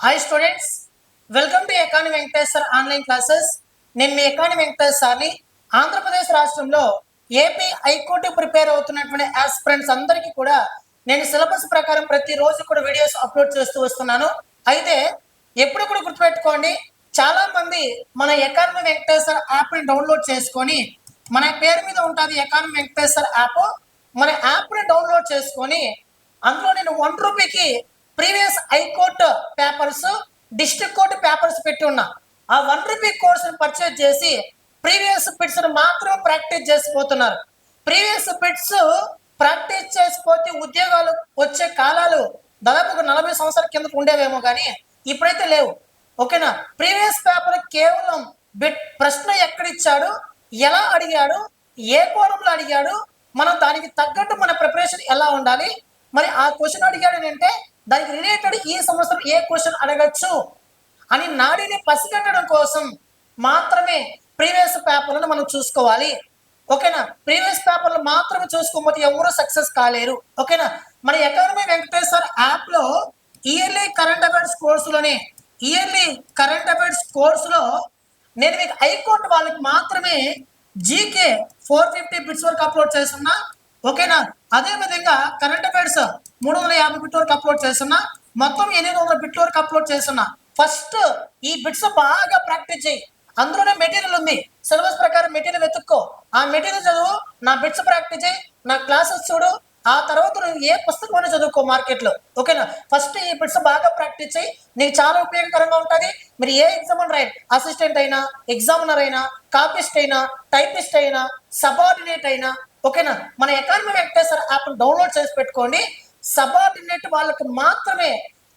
Hi students, welcome to economy Venkateshwar online classes. నేను మీ economy వెంకటేశ్వర్ని. Andhra Pradesh రాష్ట్రంలో AP high court prepare అవుతున్నటువంటి aspirants అందరికీ కూడా నేను సిలబస్ ప్రకారం ప్రతిరోజు కూడా వీడియోస్ అప్లోడ్ చేస్తూ వస్తున్నాను. అయితే ఎప్పుడు కూడా గుర్తుపెట్టుకోండి, చాలా మంది మన ఎకానమీ వెంకటేశ్వర్ యాప్ని డౌన్లోడ్ చేసుకొని, మన పేరు మీద ఉంటుంది ఎకానమీ వెంకటేశ్వర్ యాప్, మన యాప్ని డౌన్లోడ్ చేసుకొని అందులో నేను ₹1 previous high court papers, district court papers పెట్టి ఉన్నా. ఆ ₹1 కోర్సును పర్చేజ్ చేసి ప్రీవియస్ బిట్స్ మాత్రం ప్రాక్టీస్ చేసిపోతున్నారు. ప్రీవియస్ బిట్స్ ప్రాక్టీస్ చేసిపోతే ఉద్యోగాలు వచ్చే కాలాలు దాదాపు 40 సంవత్సరాల కింద ఉండేవేమో, కానీ ఇప్పుడైతే లేవు. ఓకేనా? ప్రీవియస్ పేపర్ కేవలం ప్రశ్న ఎక్కడిచ్చాడు, ఎలా అడిగాడు, ఏ కోణంలో అడిగాడు, మనం దానికి తగ్గట్టు మన ప్రిపరేషన్ ఎలా ఉండాలి, మరి ఆ క్వశ్చన్ అడిగాడు అంటే దానికి రిలేటెడ్ ఈ సంవత్సరం ఏ క్వశ్చన్ అడగచ్చు అని నాడిని పసిగట్టడం కోసం మాత్రమే ప్రీవియస్ పేపర్లను మనం చూసుకోవాలి. ఓకేనా? ప్రీవియస్ పేపర్లు మాత్రమే చూసుకోకపోతే ఎవరు సక్సెస్ కాలేరు. ఓకేనా? మన ఎకానమీ వెంకటేశ్వర్ యాప్లో ఇయర్లీ కరెంట్ అఫైర్స్ కోర్సులో నేను మీకు హైకోర్టు వాళ్ళకి మాత్రమే జీకే 450 బిట్స్ వరకు అప్లోడ్ చేస్తున్నా. ఓకేనా? అదే విధంగా కరెంట్ అఫైర్స్ 350 బిట్ వరకు అప్లోడ్ చేస్తున్నా. మొత్తం 800 బిట్ల వరకు అప్లోడ్ చేస్తున్నా. ఫస్ట్ ఈ బిట్స్ బాగా ప్రాక్టీస్ చేయి. అందులోనే మెటీరియల్ ఉంది. సిలబస్ ప్రకారం మెటీరియల్ వెతుక్కో, ఆ మెటీరియల్ చదువు, నా బిట్స్ ప్రాక్టీస్ చేయి, నా క్లాసెస్ చూడు, ఆ తర్వాత నువ్వు ఏ పుస్తకం చదువుకో మార్కెట్లో. ఓకేనా? ఫస్ట్ ఈ బిట్స్ బాగా ప్రాక్టీస్ చేయి, నీకు చాలా ఉపయోగకరంగా ఉంటుంది. మీరు ఏ ఎగ్జామ్ అని రాయండి, అసిస్టెంట్ అయినా, ఎగ్జామినర్ అయినా, కాపిస్ట్ అయినా, టైపిస్ట్ అయినా, సబార్డినేట్ అయినా. ఓకేనా? మన ఎకానమీ వెంకటేశ్వర యాప్ డౌన్లోడ్ చేసి పెట్టుకోండి. సబార్డినేట్ వాళ్ళకి మాత్రమే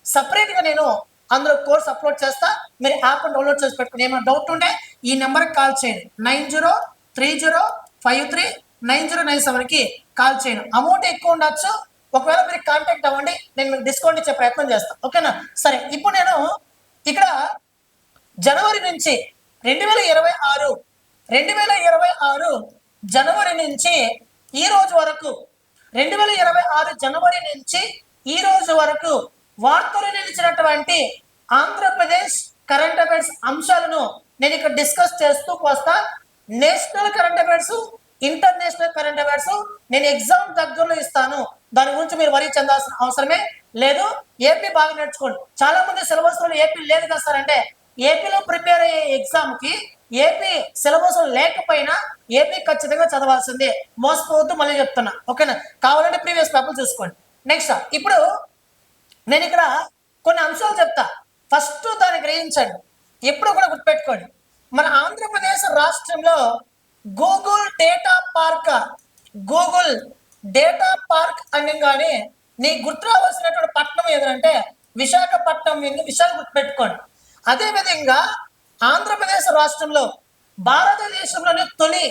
సపరేట్గా నేను అందులో కోర్స్ అప్లోడ్ చేస్తా. మీరు యాప్ డౌన్లోడ్ చేసి పెట్టుకుని ఏమైనా డౌట్ ఉంటే ఈ నెంబర్కి కాల్ చేయండి. 9030539097కి కాల్ చేయండి. అమౌంట్ ఎక్కువ ఉండొచ్చు, ఒకవేళ మీరు కాంటాక్ట్ అవ్వండి, నేను మీకు డిస్కౌంట్ ఇచ్చే ప్రయత్నం చేస్తాను. ఓకేనా? సరే, ఇప్పుడు నేను ఇక్కడ జనవరి నుంచి 2026 జనవరి నుంచి ఈ రోజు వరకు 2026 జనవరి నుంచి ఈ రోజు వరకు వార్తలు నిలిచినటువంటి ఆంధ్రప్రదేశ్ కరెంట్ అఫైర్స్ అంశాలను నేను ఇక్కడ డిస్కస్ చేస్తూ వస్తా. National current affairs, international current affairs నేను ఎగ్జామ్ దగ్గరలో ఇస్తాను. దాని గురించి మీరు వరీ చెందాల్సిన అవసరమే లేదు. ఏపీ బాగా నేర్చుకోండి. చాలా మంది సిలబస్ లో ఏపీ లేదు కదా సార్ అంటే, ఏపీలో ప్రిపేర్ అయ్యే ఎగ్జామ్ కి ఏపీ సిలబస్ లేకపోయినా ఏపీ ఖచ్చితంగా చదవాల్సిందే. మోసపోవద్దు, మళ్ళీ చెప్తున్నా. ఓకేనా? కావాలంటే ప్రీవియస్ పేపర్ చూసుకోండి. నెక్స్ట్, ఇప్పుడు నేను ఇక్కడ కొన్ని అంశాలు చెప్తా, ఫస్ట్ దాన్ని గ్రహించండి. ఎప్పుడు కూడా గుర్తుపెట్టుకోండి, మన ఆంధ్రప్రదేశ్ రాష్ట్రంలో గూగుల్ డేటా పార్క్ అనగానే నీకు గుర్తు రావాల్సినటువంటి పట్టణం ఏదంటే విశాఖపట్నం. విషయాలు గుర్తుపెట్టుకోండి. అదేవిధంగా ఆంధ్రప్రదేశ్ రాష్ట్రంలో భారతదేశంలోని తొలి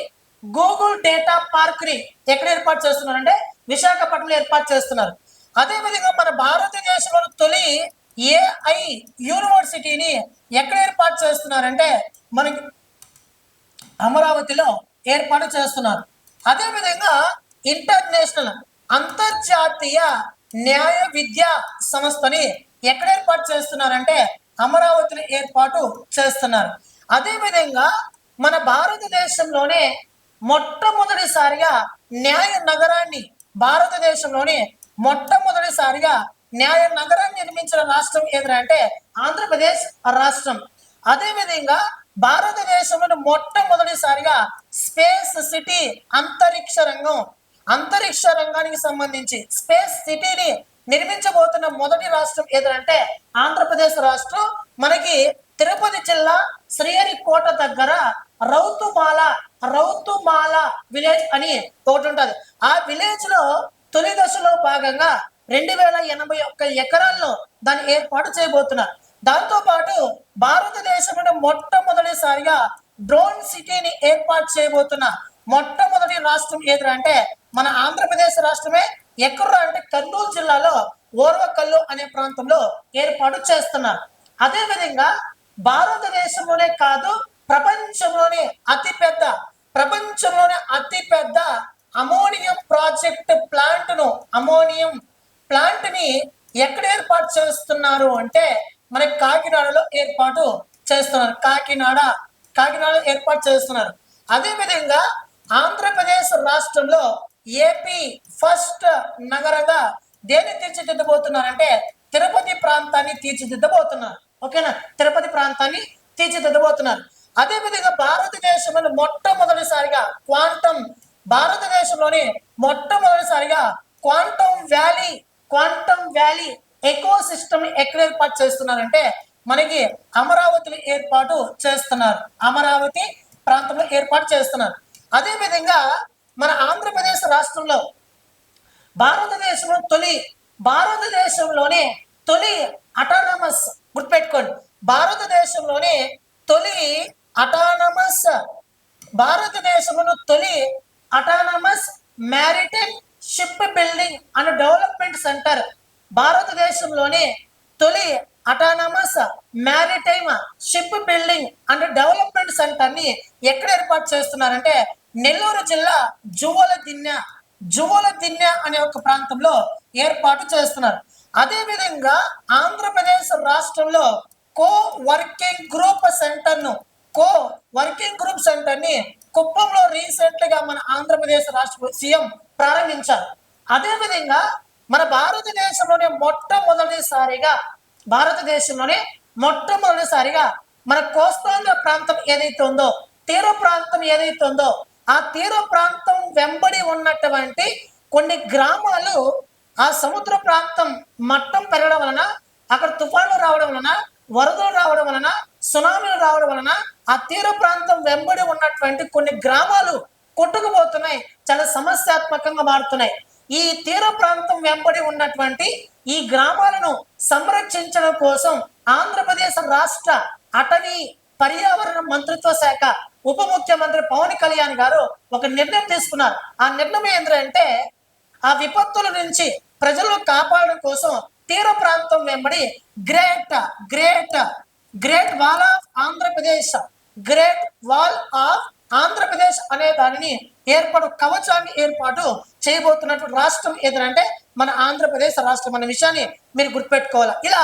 గూగుల్ డేటా పార్క్ ని ఎక్కడ ఏర్పాటు చేస్తున్నారంటే విశాఖపట్నంలో ఏర్పాటు చేస్తున్నారు. అదేవిధంగా మన భారతదేశంలో తొలి ఏఐ యూనివర్సిటీని ఎక్కడ ఏర్పాటు చేస్తున్నారంటే మనకి అమరావతిలో ఏర్పాటు చేస్తున్నారు. అదేవిధంగా ఇంటర్నేషనల్ అంతర్జాతీయ న్యాయ విద్యా సంస్థని ఎక్కడ ఏర్పాటు చేస్తున్నారంటే అమరావతిని ఏర్పాటు చేస్తున్నారు. అదేవిధంగా మన భారతదేశంలోనే మొట్టమొదటిసారిగా న్యాయ నగరాన్ని న్యాయ నగరాన్ని నిర్మించిన రాష్ట్రం ఏదంటే ఆంధ్రప్రదేశ్ రాష్ట్రం. అదేవిధంగా భారతదేశంలో మొట్టమొదటిసారిగా స్పేస్ సిటీ అంతరిక్ష రంగానికి సంబంధించి స్పేస్ సిటీని నిర్మించబోతున్న మొదటి రాష్ట్రం ఏదంటే ఆంధ్రప్రదేశ్ రాష్ట్రం. మనకి తిరుపతి జిల్లా శ్రీహరికోట దగ్గర రౌతుమాల విలేజ్ అని ఒకటి ఉంటుంది. ఆ విలేజ్ లో తొలి దశలో భాగంగా 2081 ఎకరాల్లో దాన్ని ఏర్పాటు చేయబోతున్నారు. దాంతో పాటు భారతదేశంలో మొట్టమొదటిసారిగా డ్రోన్ సిటీని ఏర్పాటు చేయబోతున్న మొట్టమొదటి రాష్ట్రం ఏదంటే మన ఆంధ్రప్రదేశ్ రాష్ట్రమే. ఎక్కడ అంటే కర్నూలు జిల్లాలో ఓర్వకల్లు అనే ప్రాంతంలో ఏర్పాటు చేస్తున్నారు. అదేవిధంగా భారతదేశంలోనే కాదు, ప్రపంచంలోనే అతిపెద్ద అమోనియం ప్రాజెక్ట్ ప్లాంట్ ని ఎక్కడ ఏర్పాటు చేస్తున్నారు అంటే మనకి కాకినాడలో ఏర్పాటు చేస్తున్నారు. కాకినాడలో ఏర్పాటు చేస్తున్నారు. అదేవిధంగా ఆంధ్రప్రదేశ్ రాష్ట్రంలో ఏపీ ఫస్ట్ నగరంగా దేన్ని తీర్చిదిద్దబోతున్నారంటే తిరుపతి ప్రాంతాన్ని తీర్చిదిద్దబోతున్నారు. ఓకేనా, తిరుపతి ప్రాంతాన్ని తీర్చిదిద్దబోతున్నారు. అదేవిధంగా భారతదేశంలో భారతదేశంలోని మొట్టమొదటిసారిగా క్వాంటమ్ వ్యాలీ ఎకో సిస్టమ్ ఎక్కడ ఏర్పాటు చేస్తున్నారంటే మనకి అమరావతిలో ఏర్పాటు చేస్తున్నారు. అమరావతి ప్రాంతంలో ఏర్పాటు చేస్తున్నారు. అదేవిధంగా మన ఆంధ్రప్రదేశ్ రాష్ట్రంలో భారతదేశంలోనే తొలి అటానమస్, గుర్తుపెట్టుకోండి, భారతదేశంలోనే తొలి autonomous maritime ship building and development centre, భారతదేశంలోనే తొలి autonomous maritime ship building and development centre ని ఎక్కడ ఏర్పాటు చేస్తున్నారంటే నెల్లూరు జిల్లా జువలదిన్నె అనే ఒక ప్రాంతంలో ఏర్పాటు చేస్తున్నారు. అదేవిధంగా ఆంధ్రప్రదేశ్ రాష్ట్రంలో కో వర్కింగ్ గ్రూప్ సెంటర్ ని కుప్పంలో రీసెంట్ గా మన ఆంధ్రప్రదేశ్ రాష్ట్ర సీఎం ప్రారంభించారు. అదేవిధంగా మన భారతదేశంలోనే మొట్టమొదటిసారిగా మన కోస్తాంధ్ర ప్రాంతం ఏదైతే ఉందో, తీర ప్రాంతం ఏదైతే ఉందో, ఆ తీర ప్రాంతం వెంబడి ఉన్నటువంటి కొన్ని గ్రామాలు ఆ సముద్ర ప్రాంతం మట్టం పెరగడం వలన, అక్కడ తుఫాన్లు రావడం వలన, వరదలు రావడం వలన, సునామీలు రావడం వలన ఆ తీర ప్రాంతం వెంబడి ఉన్నటువంటి కొన్ని గ్రామాలు కొట్టుకుపోతున్నాయి, చాలా సమస్యాత్మకంగా మారుతున్నాయి. ఈ తీర ప్రాంతం వెంబడి ఉన్నటువంటి ఈ గ్రామాలను సంరక్షించడం కోసం ఆంధ్రప్రదేశ్ రాష్ట్ర అటవీ పర్యావరణ మంత్రిత్వ శాఖ ఉప ముఖ్యమంత్రి పవన్ కళ్యాణ్ గారు ఒక నిర్ణయం తీసుకున్నారు. ఆ నిర్ణయం ఏంటంటే ఆ విపత్తుల నుంచి ప్రజలను కాపాడడం కోసం తీర ప్రాంతం వెంబడి గ్రేట్ వాల్ ఆఫ్ ఆంధ్రప్రదేశ్ అనే దానిని కవచాన్ని ఏర్పాటు చేయబోతున్నటువంటి రాష్ట్రం ఏదంటే మన ఆంధ్రప్రదేశ్ రాష్ట్రం అనే విషయాన్ని మీరు గుర్తుపెట్టుకోవాలి. ఇలా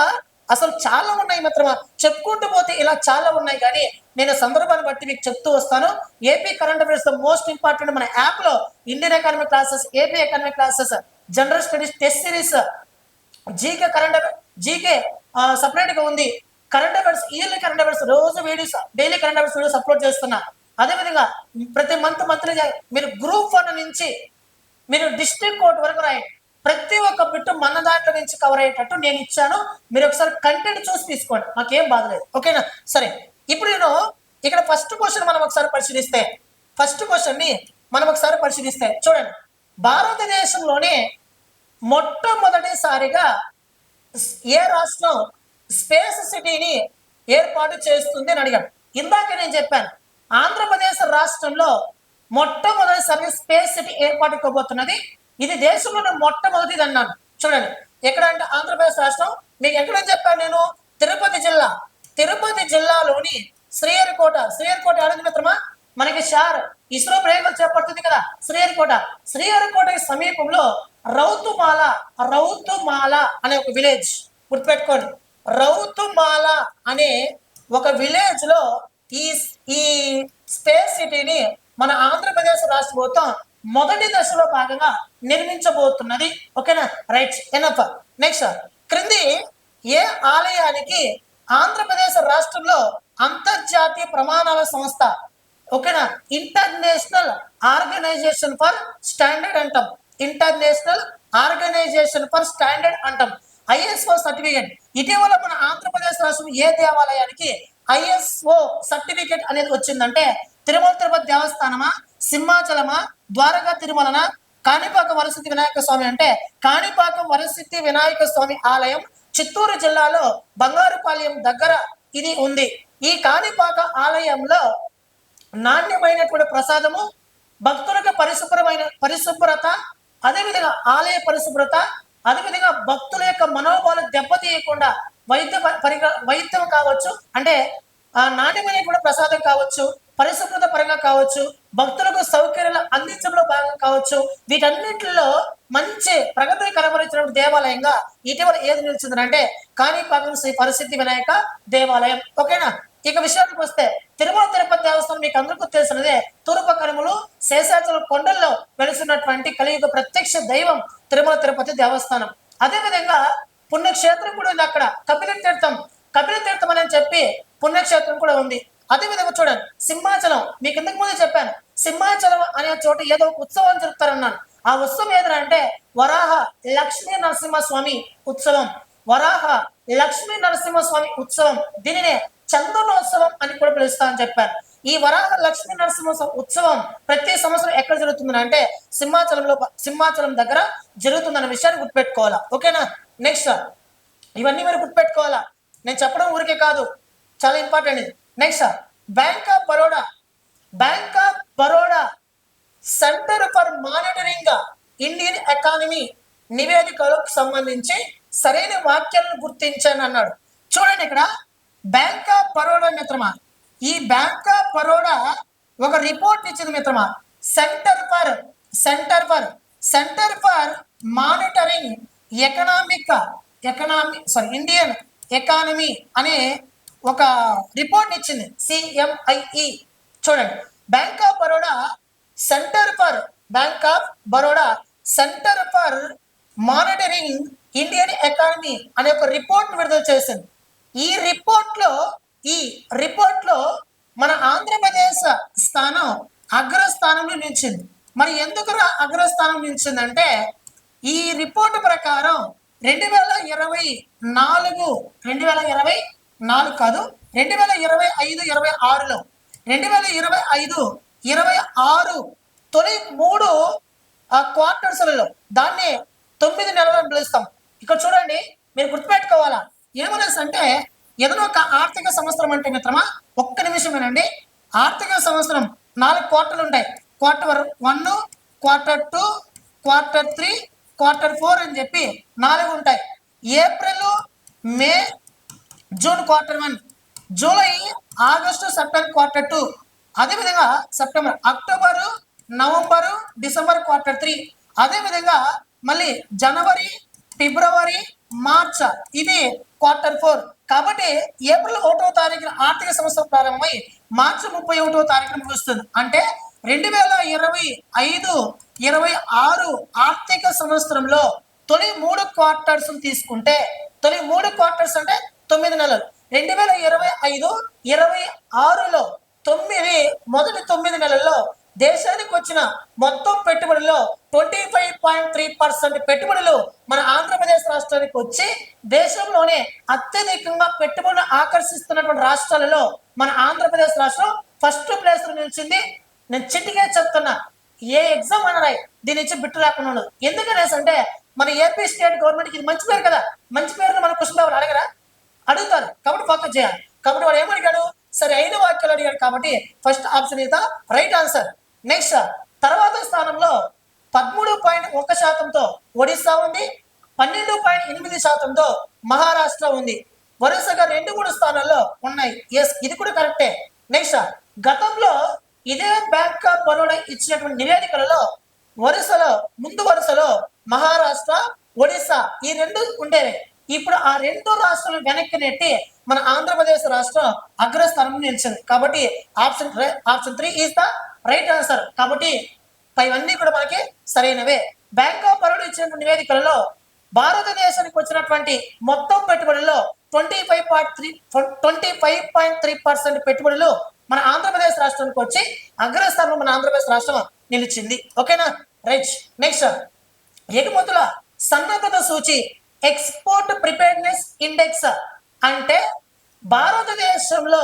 అసలు చాలా ఉన్నాయి, మాత్రమా చెప్పుకుంటూ పోతే ఇలా చాలా ఉన్నాయి, కానీ నేను సందర్భాన్ని బట్టి మీకు చెప్తూ వస్తాను. AP current affairs most important మన యాప్ లో Indian economic classes, AP economic classes, general studies test series, GK separate గా ఉంది. Current affairs, yearly current affairs రోజు videos, daily current affairs videos upload చేస్తున్నా. అదేవిధంగా ప్రతి మంత్లీ మీరు గ్రూప్ 1 నుంచి మీరు డిస్ట్రిక్ట్ కోర్టు వరకు రాయండి. ప్రతి ఒక్క బిట్టు మన దాంట్లో నుంచి కవర్ అయ్యేటట్టు నేను ఇచ్చాను. మీరు ఒకసారి కంటెంట్ చూసి తీసుకోండి, మాకేం బాధ లేదు. ఓకేనా, సరే. ఇప్పుడు నేను ఇక్కడ ఫస్ట్ క్వశ్చన్ మనం ఒకసారి పరిశీలిస్తే చూడండి, భారతదేశంలోనే మొట్టమొదటిసారిగా ఏ రాష్ట్రం స్పేస్ సిటీని ఏర్పాటు చేస్తుంది అని అడిగాను. ఇందాక నేను చెప్పాను, ఆంధ్రప్రదేశ్ రాష్ట్రంలో మొట్టమొదటిసారిగా స్పేస్ సిటీ ఏర్పాటు కాబోతున్నది. ఇది దేశంలోనే మొట్టమొదటిది అన్నాను. చూడండి, ఎక్కడ అంటే ఆంధ్రప్రదేశ్ రాష్ట్రం. మీకు ఎక్కడని చెప్పాను నేను? తిరుపతి జిల్లాలోని శ్రీహరికోట అడిగిన మిత్రమా, మనకి ఇస్రో ప్రయోగం చేపడుతుంది కదా శ్రీహరికోటకి సమీపంలో రౌతుమాల అనే ఒక విలేజ్, గుర్తుపెట్టుకోండి. రౌతుమాల అనే ఒక విలేజ్ లో ఈ స్పేస్ సిటీని మన ఆంధ్రప్రదేశ్ రాష్ట్ర ప్రభుత్వం మొదటి దశలో భాగంగా నిర్మించబోతున్నది. ఓకేనా, రైట్, ఎనఫ్. నెక్స్ట్, క్రింది ఏ ఆలయానికి ఆంధ్రప్రదేశ్ రాష్ట్రంలో అంతర్జాతీయ ప్రమాణాల సంస్థ, ఓకేనా, ఇంటర్నేషనల్ ఆర్గనైజేషన్ ఫర్ స్టాండర్డ్ అంటాం, ఐఎస్ఓ సర్టిఫికేట్. ఇటీవల మన ఆంధ్రప్రదేశ్ రాష్ట్రం ఏ దేవాలయానికి ఐఎస్ఓ సర్టిఫికేట్ అనేది వచ్చిందంటే తిరుమల తిరుపతి దేవస్థానమా, సింహాచలమా, ద్వారకా తిరుమలనా, కాణిపాక వరసిద్ధి వినాయక స్వామి అంటే కాణిపాక వరసిద్ధి వినాయక స్వామి ఆలయం చిత్తూరు జిల్లాలో బంగారుపాలెం దగ్గర ఇది ఉంది. ఈ కాణిపాక ఆలయంలో నాణ్యమైనటువంటి ప్రసాదము, భక్తులకు పరిశుభ్రత, అదేవిధంగా ఆలయ పరిశుభ్రత, అదేవిధంగా భక్తుల యొక్క మనోభావాలు దెబ్బతీయకుండా వైద్యం కావచ్చు, అంటే నాణ్యమైనటువంటి ప్రసాదం కావచ్చు, పరిశుభ్రత పరంగా కావచ్చు, భక్తులకు సౌకర్యాలు అందించడంలో భాగంగా కావచ్చు, వీటన్నిటిలో మంచి ప్రగతిని కనబరిచిన దేవాలయంగా ఇటీవల ఏది నిలిచిందంటే కాణిపాకం శ్రీ పరిసిద్ధి వినాయక దేవాలయం. ఓకేనా? ఇక విషయానికి వస్తే తిరుమల తిరుపతి దేవస్థానం మీకు అందరికీ తెలిసినదే. తూర్పు కనుమలు శేషాచలం కొండల్లో వెలుస్తున్నటువంటి కలియుగ ప్రత్యక్ష దైవం తిరుమల తిరుపతి దేవస్థానం. అదేవిధంగా పుణ్యక్షేత్రం కూడా ఉంది అక్కడ. కపిల తీర్థం అని చెప్పి పుణ్యక్షేత్రం కూడా ఉంది. అదేవిధంగా చూడండి, సింహాచలం మీకు ఇంతకు ముందు చెప్పాను. సింహాచలం అనే చోట ఏదో ఒక ఉత్సవం జరుపుతారన్నాను. ఆ ఉత్సవం ఏదంటే వరాహ లక్ష్మీ నరసింహస్వామి ఉత్సవం. వరాహ లక్ష్మీ నరసింహస్వామి ఉత్సవం, దీనినే చందనోత్సవం అని కూడా పిలుస్తామని చెప్పాను. ఈ వరాహ లక్ష్మీ నరసింహ ఉత్సవం ప్రతి సంవత్సరం ఎక్కడ జరుగుతుందని అంటే సింహాచలం దగ్గర జరుగుతుందన్న విషయాన్ని గుర్తుపెట్టుకోవాలా. ఓకేనా? నెక్స్ట్ ఇవన్నీ మీరు గుర్తుపెట్టుకోవాలా, నేను చెప్పడం ఊరికే కాదు, చాలా ఇంపార్టెంట్ ఇది. Next bank of Baroda centre for monitoring Indian economy నివేదికలకు సంబంధించి సరైన వాక్యాలను గుర్తించాను అన్నాడు. చూడండి, ఇక్కడ బ్యాంక్ ఆఫ్ బరోడా మిత్రమా, ఈ బ్యాంక్ ఆఫ్ బరోడా ఒక రిపోర్ట్ ఇచ్చింది మిత్రమా. Centre for monitoring Indian economy అనే ఒక రిపోర్ట్ ఇచ్చింది, CMIE. చూడండి, bank of Baroda centre for monitoring Indian economy అనే ఒక రిపోర్ట్ విడుదల చేసింది. ఈ రిపోర్ట్ లో మన ఆంధ్రప్రదేశ్ స్థానం అగ్రస్థానంలో నిలిచింది. మరి ఎందుకు అగ్రస్థానం నిలిచిందంటే ఈ రిపోర్టు ప్రకారం 2025-26లో తొలి 3 క్వార్టర్స్లలో దాన్ని 9 నెలలను పిలుస్తాం. ఇక్కడ చూడండి, మీరు గుర్తుపెట్టుకోవాలా, ఏమనేసి అంటే ఏదైనా ఒక ఆర్థిక సంవత్సరం అంటే మిత్రమా, ఒక్క నిమిషం వినండి. ఆర్థిక సంవత్సరం 4 క్వార్టర్లు ఉంటాయి. క్వార్టర్ 1, క్వార్టర్ 2, క్వార్టర్ 3, క్వార్టర్ 4 అని చెప్పి 4 ఉంటాయి. April, May, June quarter 1, July, August, September quarter 2, అదేవిధంగా September, October, November, December quarter 3, అదేవిధంగా మళ్ళీ జనవరి, ఫిబ్రవరి, మార్చ్ ఇది క్వార్టర్ 4. కాబట్టి ఏప్రిల్ 1వ తారీఖున ఆర్థిక సంవత్సరం ప్రారంభమై మార్చి 31వ తారీఖున ముగుస్తుంది. అంటే 2025-26 ఆర్థిక సంవత్సరంలో తొలి 3 క్వార్టర్స్ తీసుకుంటే, తొలి 3 క్వార్టర్స్ అంటే 9 నెలలు. 2025-26లో మొదటి 9 నెలల్లో దేశానికి వచ్చిన మొత్తం పెట్టుబడుల్లో 25.3% పెట్టుబడులు మన ఆంధ్రప్రదేశ్ రాష్ట్రానికి వచ్చి దేశంలోనే అత్యధికంగా పెట్టుబడులు ఆకర్షిస్తున్నటువంటి రాష్ట్రాలలో మన ఆంధ్రప్రదేశ్ రాష్ట్రం ఫస్ట్ ప్లేస్ లో నిలిచింది. నేను చిట్టిగా చెప్తున్నా, ఏ ఎగ్జామ్ అన్నాయి దీని నుంచి బిట్టు లేకుండా ఉండదు. ఎందుకనేసి అంటే మన ఏపీ స్టేట్ గవర్నమెంట్ ఇది మంచి పేరు కదా, మంచి పేరును మన క్వశ్చన్ పేపర్ అడుగుతారు కాబట్టి ఫోకస్ చేయాలి. కాబట్టి వాడు ఏమడిగాడు, సరే 5 వాక్యాలు అడిగాడు కాబట్టి first option is the right answer. Next తర్వాత స్థానంలో 13.1%తో ఒడిస్సా ఉంది, 12.8%తో మహారాష్ట్ర ఉంది. వరుసగా 2-3 స్థానాల్లో ఉన్నాయి. ఎస్, ఇది కూడా కరెక్టే. నెక్స్ట్ గతంలో ఇదే బ్యాంక్ ఆఫ్ బరోడా ఇచ్చినటువంటి నివేదికలలో ముందు వరుసలో మహారాష్ట్ర, ఒడిస్సా ఈ 2 ఉండేవి. ఇప్పుడు ఆ 2 రాష్ట్రాలు వెనక్కి నెట్టి మన ఆంధ్రప్రదేశ్ రాష్ట్రం అగ్రస్థానంలో నిలిచింది. కాబట్టి option 3 is the right answer. కాబట్టి పైవన్నీ కూడా మనకి సరైనవే. బ్యాంక్ ఆఫ్ బరోడా ఇచ్చినటువంటి నివేదికలలో భారతదేశానికి వచ్చినటువంటి మొత్తం పెట్టుబడుల్లో 25.3% పెట్టుబడులు మన ఆంధ్రప్రదేశ్ రాష్ట్రానికి వచ్చి అగ్రస్థానంలో మన ఆంధ్రప్రదేశ్ రాష్ట్రం నిలిచింది. ఓకేనా? రైట్. నెక్స్ట్ ఎగుమతుల సన్నద్ధత సూచి, ఎక్స్పోర్ట్ ప్రిపేర్నెస్ ఇండెక్స్ అంటే భారతదేశంలో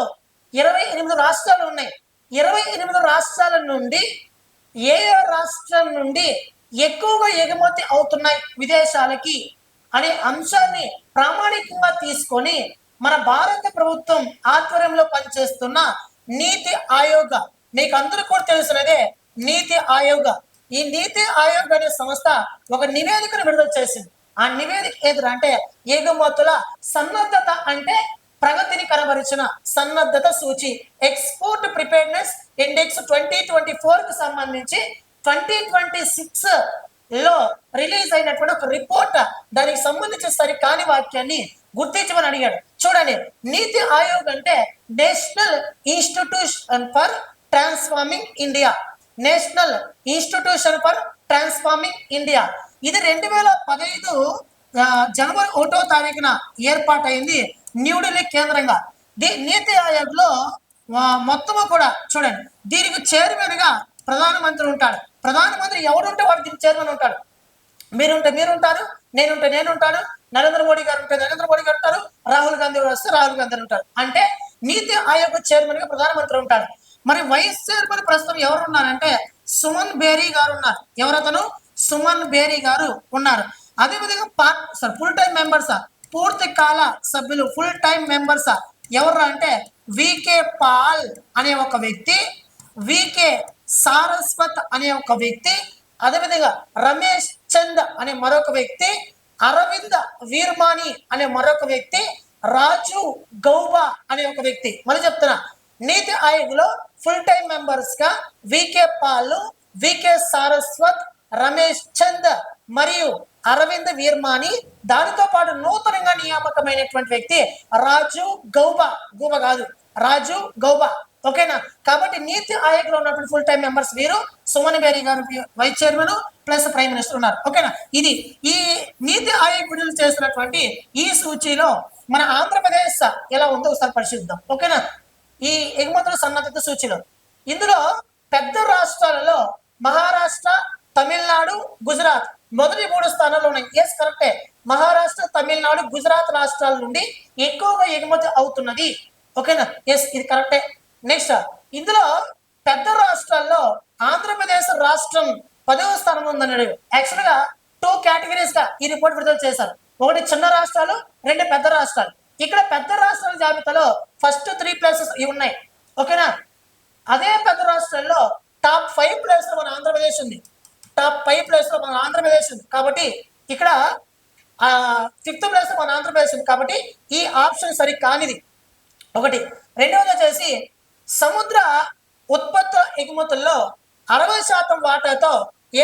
28 రాష్ట్రాలు ఉన్నాయి. 28 రాష్ట్రాల నుండి ఏ రాష్ట్రం నుండి ఎక్కువగా ఎగుమతి అవుతున్నాయి విదేశాలకి అనే అంశాన్ని ప్రామాణికంగా తీసుకొని మన భారత ప్రభుత్వం ఆధ్వర్యంలో పనిచేస్తున్న నీతి ఆయోగ్, మీకు అందరూ కూడా తెలిసినదే నీతి ఆయోగ్. ఈ నీతి ఆయోగ్ అనే సంస్థ ఒక నివేదికను విడుదల చేసింది. ఆ నివేదిక ఏదంటే ఎగుమతుల సన్నద్ధత అంటే ప్రగతిని కనబరిచిన సన్నద్ధత సూచి ఎక్స్పోర్ట్ ప్రిపేర్నెస్ ఇండెక్స్ 2024 కు సంబంధించి 2026 లో రిలీజ్ అయినటువంటి ఒక రిపోర్ట్, దానికి సంబంధించి సరికాని వాక్యాన్ని గుర్తించమని అడిగాడు. చూడండి, నీతి ఆయోగ్ అంటే national institution for transforming India. National institution for transforming India ఇది 2015 జనవరి 1వ తారీఖున ఏర్పాటైంది న్యూఢిల్లీ కేంద్రంగా. నీతి ఆయోగ్ లో మొత్తము కూడా చూడండి, దీనికి చైర్మన్ గా ప్రధానమంత్రి ఉంటాడు. ప్రధానమంత్రి ఎవరుంటే వాడు దీనికి చైర్మన్ ఉంటాడు. మీరుంటే మీరుంటారు, నేనుంటే నేనుంటాను, నరేంద్ర మోడీ గారు ఉంటే నరేంద్ర మోడీ గారు ఉంటారు, రాహుల్ గాంధీ వస్తే రాహుల్ గాంధీ ఉంటారు. అంటే నీతి ఆయోగ్ చైర్మన్ గా ప్రధానమంత్రి ఉంటాడు. మరి వైస్ చైర్మన్ ప్రస్తుతం ఎవరు ఉన్నారంటే సుమన్ బేరీ గారు ఉన్నారు. ఎవరతను? సుమన్ బేరీ గారు ఉన్నారు. అదేవిధంగా ఫుల్ టైం మెంబర్స్, పూర్తి కాల సభ్యులు, ఫుల్ టైం మెంబర్స్ ఎవరు అంటే వికే పాల్ అనే ఒక వ్యక్తి, వికే సారస్వత్ అనే ఒక వ్యక్తి, అదేవిధంగా రమేష్ చంద్ అనే మరొక వ్యక్తి, అరవింద్ వీర్మాని అనే మరొక వ్యక్తి, రాజు గౌబా అనే ఒక వ్యక్తి. మళ్ళీ చెప్తున్నా, నీతి ఆయోగ్ లో ఫుల్ టైం మెంబర్స్ గా వికే పాల్, వికే సారస్వత్, రమేష్ చంద్ మరియు అరవింద్ వీర్మాని, దానితో పాటు నూతనంగా నియామకమైనటువంటి వ్యక్తి రాజు గౌబా, గూబా కాదు, రాజు గౌబా. ఓకేనా? కాబట్టి నీతి ఆయోగ్ లో ఉన్నటువంటి ఫుల్ టైం మెంబర్స్ వీరు. సుమన్ బేరీ గారు vice chairman plus prime minister ఉన్నారు. ఓకేనా? ఇది ఈ నీతి ఆయోగ్ విడుదల చేస్తున్నటువంటి ఈ సూచీలో మన ఆంధ్రప్రదేశ్ ఎలా ఉందో ఒకసారి పరిశీలిద్దాం. ఓకేనా? ఈ ఎగుమతుల సన్నద్ధత సూచీలో ఇందులో పెద్ద రాష్ట్రాలలో మహారాష్ట్ర, తమిళనాడు, గుజరాత్ మొదటి 3 స్థానాల్లో ఉన్నాయి. ఎస్, కరెక్టే. మహారాష్ట్ర, తమిళనాడు, గుజరాత్ రాష్ట్రాల నుండి ఎక్కువగా ఎగుమతి అవుతున్నది. ఓకేనా? ఎస్, ఇది కరెక్టే. నెక్స్ట్, ఇందులో పెద్ద రాష్ట్రాల్లో ఆంధ్రప్రదేశ్ రాష్ట్రం 10వ స్థానంలో ఉందన్నాడు. యాక్చువల్ గా 2 కేటగిరీస్ గా ఈ రిపోర్ట్ విడుదల చేశారు. ఒకటి చిన్న రాష్ట్రాలు, 2 పెద్ద రాష్ట్రాలు. ఇక్కడ పెద్ద రాష్ట్రాల జాబితాలో ఫస్ట్ 3 ప్లేసెస్ ఇవి ఉన్నాయి. ఓకేనా? అదే పెద్ద రాష్ట్రాల్లో టాప్ 5 ప్లేస్ లో మన ఆంధ్రప్రదేశ్ ఉంది. టాప్ 5 ప్లేస్ లో మన ఆంధ్రప్రదేశ్ ఉంది. కాబట్టి ఇక్కడ 5th ప్లేస్ లో మన ఆంధ్రప్రదేశ్ ఉంది. కాబట్టి ఈ ఆప్షన్ సరి కానిది ఒకటి. రెండవది వచ్చేసి సముద్ర ఉత్పత్తుల ఎగుమతుల్లో 60% వాటాతో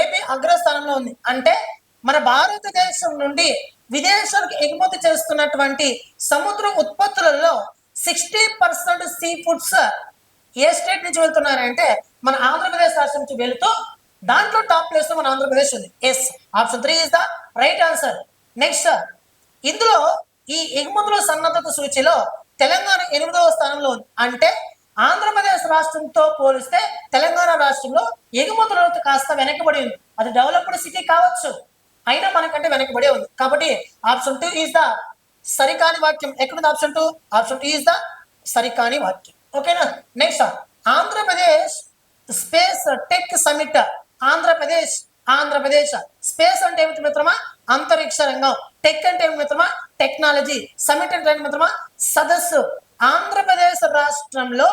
ఏపీ అగ్రస్థానంలో ఉంది. అంటే మన భారతదేశం నుండి విదేశాలకు ఎగుమతి చేస్తున్నటువంటి సముద్ర ఉత్పత్తులలో 60% సీ ఫుడ్స్ ఏ స్టేట్ నుంచి వెళ్తున్నారంటే మన ఆంధ్రప్రదేశ్ రాష్ట్రం నుంచి వెళుతూ దాంట్లో టాప్ ప్లేస్ లో మన ఆంధ్రప్రదేశ్ ఉంది. Yes, option 3 is the right answer. Next, ఇందులో ఈ ఎగుమతుల సన్నద్ధత సూచీలో తెలంగాణ 8వ స్థానంలో ఉంది. అంటే ఆంధ్రప్రదేశ్ రాష్ట్రంతో పోలిస్తే తెలంగాణ రాష్ట్రంలో ఎగుమతులతో కాస్త వెనకబడి ఉంది. అది డెవలప్డ్ సిటీ కావచ్చు, అయినా మనకంటే వెనకబడే ఉంది. కాబట్టి ఆప్షన్ 2 ఈజ్ ద సరికాని వాక్యం. ఎక్కడుంది ఆప్షన్ 2? ఆప్షన్ 2 ఈజ్ ద సరికాని వాక్యం. ఓకేనా? Next, Andhra Pradesh space tech summit. Andhra Pradesh space అంటే ఏమిటి మిత్రమా? అంతరిక్ష రంగం. టెక్ అంటే ఏమిటి మిత్రమా? టెక్నాలజీ. సమిట్ అంటే ఏమిటి మిత్రమా? సదస్సు. ఆంధ్రప్రదేశ్ రాష్ట్రంలో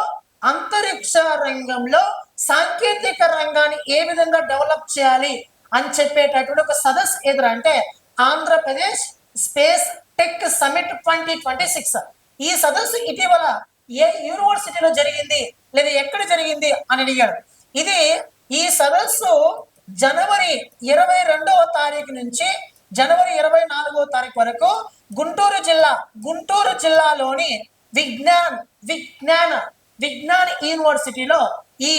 అంతరిక్ష రంగంలో సాంకేతిక రంగాన్ని ఏ విధంగా డెవలప్ చేయాలి అని చెప్పేటటువంటి ఒక సదస్సు ఎదురు అంటే ఆంధ్రప్రదేశ్ స్పేస్ టెక్ సమిట్ 2026. ఈ సదస్సు ఇటీవల ఏ యూనివర్సిటీలో జరిగింది లేదా ఎక్కడ జరిగింది అని అడిగాడు. ఈ సదస్సు జనవరి 22వ తారీఖు నుంచి జనవరి 24వ తారీఖు వరకు గుంటూరు జిల్లాలోని విజ్ఞాన్ యూనివర్సిటీలో ఈ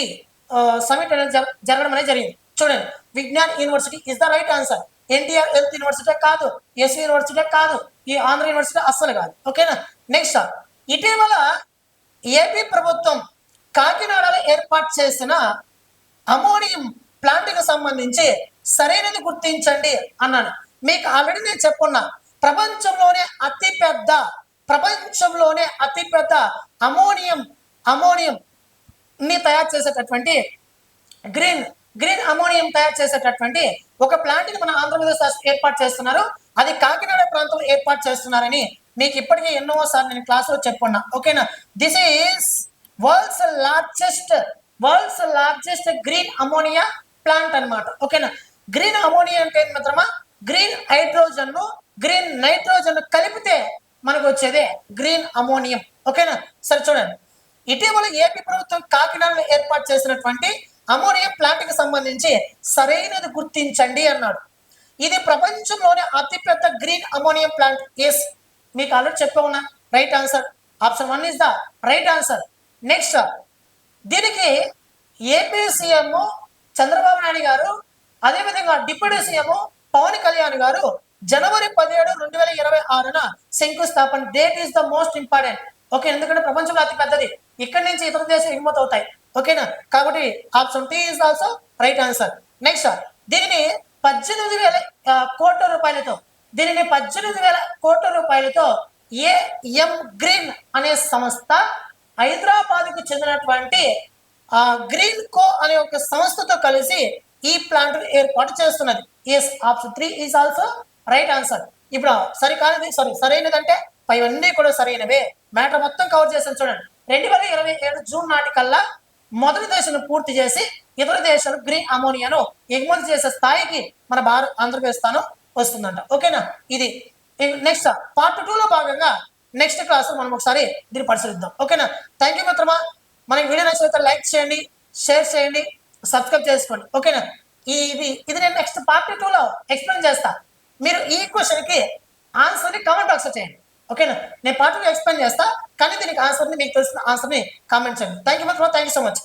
సమిట్ అనేది జరగడం అనేది జరిగింది. చూడండి, Vignan university is the right answer. NTR health university కాదు, ఎస్ యూనివర్సిటీ కాదు, ఈ ఆంధ్ర యూనివర్సిటీ అస్సలు కాదు. ఓకేనా? నెక్స్ట్, ఇటీవల ఏపీ ప్రభుత్వం కాకినాడలో ఏర్పాటు చేసిన అమోనియం ప్లాంట్ కు సంబంధించి సరైనది గుర్తించండి అన్నాను. మీకు ఆల్రెడీ నేను చెప్పున్నా, ప్రపంచంలోనే అతిపెద్ద అమోనియం ని తయారు చేసేటటువంటి గ్రీన్ అమోనియం తయారు చేసేటటువంటి ఒక ప్లాంట్ ని మన ఆంధ్రప్రదేశ్ ఏర్పాటు చేస్తున్నారు. అది కాకినాడ ప్రాంతంలో ఏర్పాటు చేస్తున్నారని మీకు ఇప్పటికే ఎన్నోసార్లు నేను క్లాసులో చెప్పున్నా. ఓకేనా? This is world's largest green ammonia plant అన్నమాట. ఓకేనా? గ్రీన్ అమోనియా అంటే మిత్రమా, గ్రీన్ హైడ్రోజన్ గ్రీన్ నైట్రోజన్ కలిపితే మనకు వచ్చేదే గ్రీన్ అమోనియం. ఓకేనా? సరే చూడండి, ఇటీవల ఏపీ ప్రభుత్వం కాకినాడలో ఏర్పాటు చేసినటువంటి అమోనియం ప్లాంట్ కి సంబంధించి సరైనది గుర్తించండి అన్నాడు. ఇది ప్రపంచంలోనే అతిపెద్ద గ్రీన్ అమోనియం ప్లాంట్. ఎస్, మీకు ఆల్రెడీ చెప్పే ఉన్నా. Right answer option 1 is the right answer. Next, దీనికి ఏపీ సీఎం చంద్రబాబు నాయుడు గారు, అదేవిధంగా డిప్యూటీ సీఎం పవన్ కళ్యాణ్ గారు జనవరి 17, 2026న శంకుస్థాపన. Date is the most important. Okay, ఎందుకంటే ప్రపంచంలో అతి పెద్దది. ఇక్కడి నుంచి ఇతర దేశాలు ఎగుమతి అవుతాయి. ఓకేనా? కాబట్టి option T is also right answer. Next, దీనిని 18,000 కోట్ల రూపాయలతో దీనిని 18,000 కోట్ల రూపాయలతో ఏఎం గ్రీన్ అనే సంస్థ హైదరాబాద్కు చెందినటువంటి గ్రీన్ కో అనే ఒక సంస్థతో కలిసి ఈ ప్లాంట్ ఏర్పాటు చేస్తున్నది. Yes, option 3 is also right answer. ఇప్పుడు సరైనదంటే పైవన్నీ కూడా సరైనవే. మ్యాటర్ మొత్తం కవర్ చేశాను చూడండి. 2027 జూన్ నాటికల్లా మొదటి దశను పూర్తి చేసి ఇతర దేశాలు గ్రీన్ అమోనియాను ఎగుమతి చేసే స్థాయికి మన ఆంధ్రప్రదేశ్ స్థానం వస్తుందంట. ఓకేనా? ఇది నెక్స్ట్ పార్ట్ 2లో భాగంగా నెక్స్ట్ క్లాస్ మనం ఒకసారి దీన్ని పరిశీలిద్దాం. ఓకేనా? థ్యాంక్ యూ మిత్రమా. మనకి వీడియో నచ్చితే లైక్ చేయండి, షేర్ చేయండి, సబ్స్క్రైబ్ చేసుకోండి. ఓకేనా? ఇది నేను నెక్స్ట్ పార్ట్ 2లో ఎక్స్ప్లెయిన్ చేస్తా. మీరు ఈ క్వశ్చన్కి ఆన్సర్ని కామెంట్ బాక్స్లో చేయండి. ఓకేనా? నేను పార్ట్ 2 ఎక్స్ప్లెయిన్ చేస్తా, కానీ దీనికి ఆన్సర్ని మీకు తెలిసిన ఆన్సర్ని కామెంట్ చేయండి. థ్యాంక్ యూ మిత్రమా. Thank you so much.